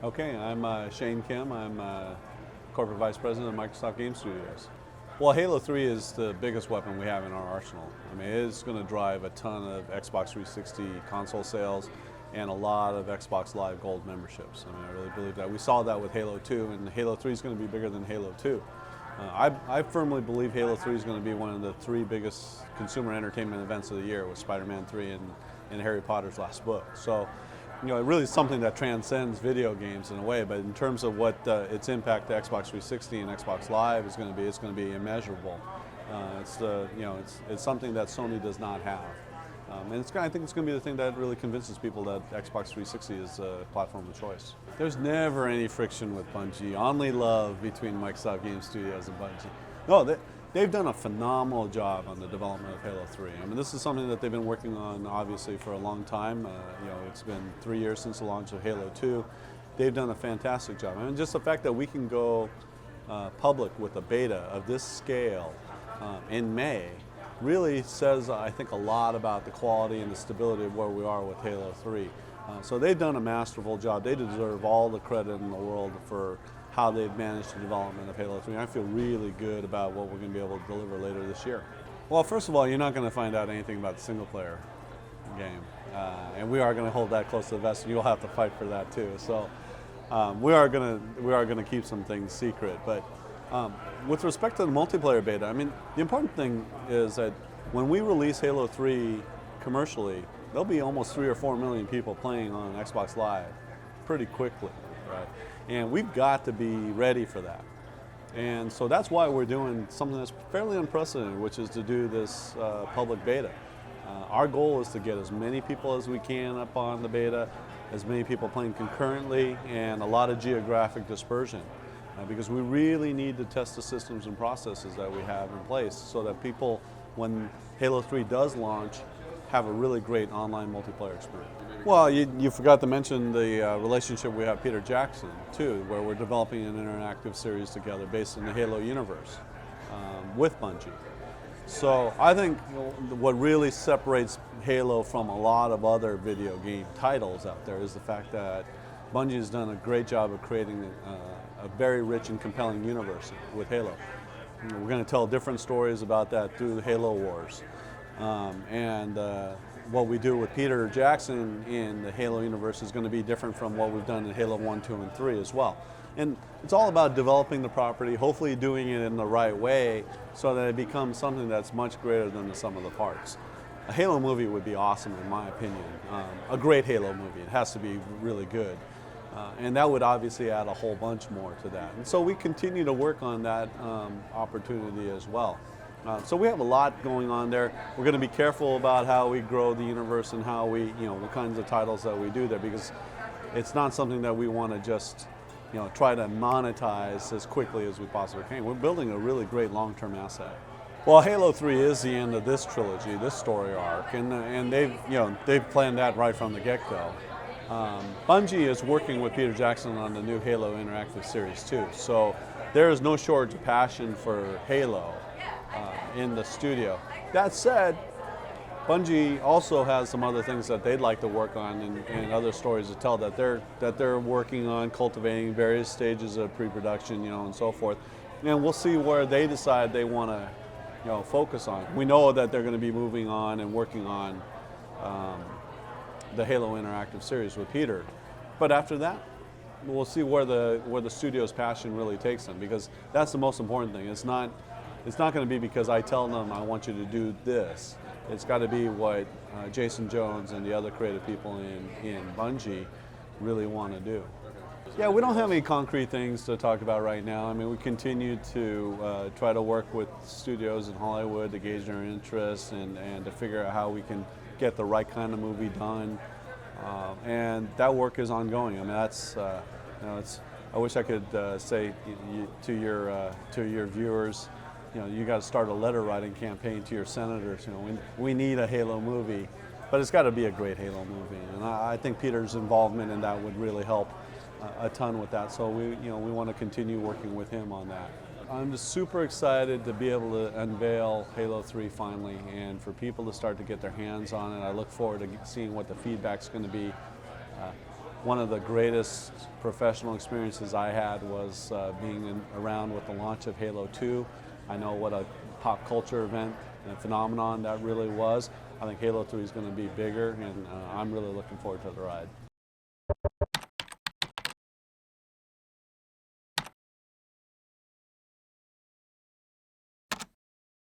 Okay, I'm Shane Kim. I'm Corporate Vice President of Microsoft Game Studios. Well, Halo 3 is the biggest weapon we have in our arsenal. I mean, it is going to drive a ton of Xbox 360 console sales and a lot of Xbox Live Gold memberships. I mean, I really believe that. We saw that with Halo 2, and Halo 3 is going to be bigger than Halo 2. I firmly believe Halo 3 is going to be one of the three biggest consumer entertainment events of the year with Spider-Man 3 and Harry Potter's last book. So, you know, it really is something that transcends video games in a way, but in terms of what its impact to Xbox 360 and Xbox Live is going to be, it's going to be immeasurable. It's something that Sony does not have. And I think it's going to be the thing that really convinces people that Xbox 360 is a platform of choice. There's never any friction with Bungie, only love between Microsoft Game Studios and Bungie. No, they've done a phenomenal job on the development of Halo 3. I mean, this is something that they've been working on, obviously, for a long time. It's been 3 years since the launch of Halo 2. They've done a fantastic job. I mean, just the fact that we can go public with a beta of this scale in May really says, I think, a lot about the quality and the stability of where we are with Halo 3. So they've done a masterful job. They deserve all the credit in the world for how they've managed the development of Halo 3. I feel really good about what we're going to be able to deliver later this year. Well, first of all, you're not going to find out anything about the single-player game. And we are going to hold that close to the vest, and you'll have to fight for that too. So we are going to keep some things secret. But with respect to the multiplayer beta, I mean, the important thing is that when we release Halo 3 commercially, there'll be almost 3 or 4 million people playing on Xbox Live pretty quickly, right? And we've got to be ready for that. And so that's why we're doing something that's fairly unprecedented, which is to do this public beta. Our goal is to get as many people as we can up on the beta, as many people playing concurrently, and a lot of geographic dispersion. Because we really need to test the systems and processes that we have in place so that people, when Halo 3 does launch, have a really great online multiplayer experience. Well, you forgot to mention the relationship we have with Peter Jackson, too, where we're developing an interactive series together based in the Halo universe with Bungie. So I think what really separates Halo from a lot of other video game titles out there is the fact that Bungie has done a great job of creating a very rich and compelling universe with Halo. We're going to tell different stories about that through Halo Wars. What we do with Peter Jackson in the Halo universe is going to be different from what we've done in Halo 1, 2, and 3 as well. And it's all about developing the property, hopefully doing it in the right way so that it becomes something that's much greater than the sum of the parts. A Halo movie would be awesome in my opinion. A great Halo movie. It has to be really good. And that would obviously add a whole bunch more to that. And so we continue to work on that opportunity as well. So we have a lot going on there. We're going to be careful about how we grow the universe and how we, what kinds of titles that we do there, because it's not something that we want to just, try to monetize as quickly as we possibly can. We're building a really great long-term asset. Well, Halo 3 is the end of this trilogy, this story arc, and they've planned that right from the get-go. Bungie is working with Peter Jackson on the new Halo interactive series too, so there is no shortage of passion for Halo in the studio. That said, Bungie also has some other things that they'd like to work on and other stories to tell that they're working on, cultivating various stages of pre-production, and so forth. And we'll see where they decide they want to, focus on. We know that they're going to be moving on and working on the Halo interactive series with Peter, but after that, we'll see where the studio's passion really takes them, because that's the most important thing. It's not going to be because I tell them I want you to do this. It's got to be what Jason Jones and the other creative people in Bungie really want to do. Yeah, we don't have any concrete things to talk about right now. I mean, we continue to try to work with studios in Hollywood to gauge their interests and to figure out how we can get the right kind of movie done, and that work is ongoing. I mean, that's I wish I could say to your viewers, you got to start a letter writing campaign to your senators. We need a Halo movie, but it's got to be a great Halo movie, and I think Peter's involvement in that would really help a ton with that. So we want to continue working with him on that. I'm just super excited to be able to unveil Halo 3 finally, and for people to start to get their hands on it. I look forward to seeing what the feedback's going to be. one of the greatest professional experiences I had was being around with the launch of Halo 2. I know what a pop culture event and phenomenon that really was. I think Halo 3 is going to be bigger, and I'm really looking forward to the ride.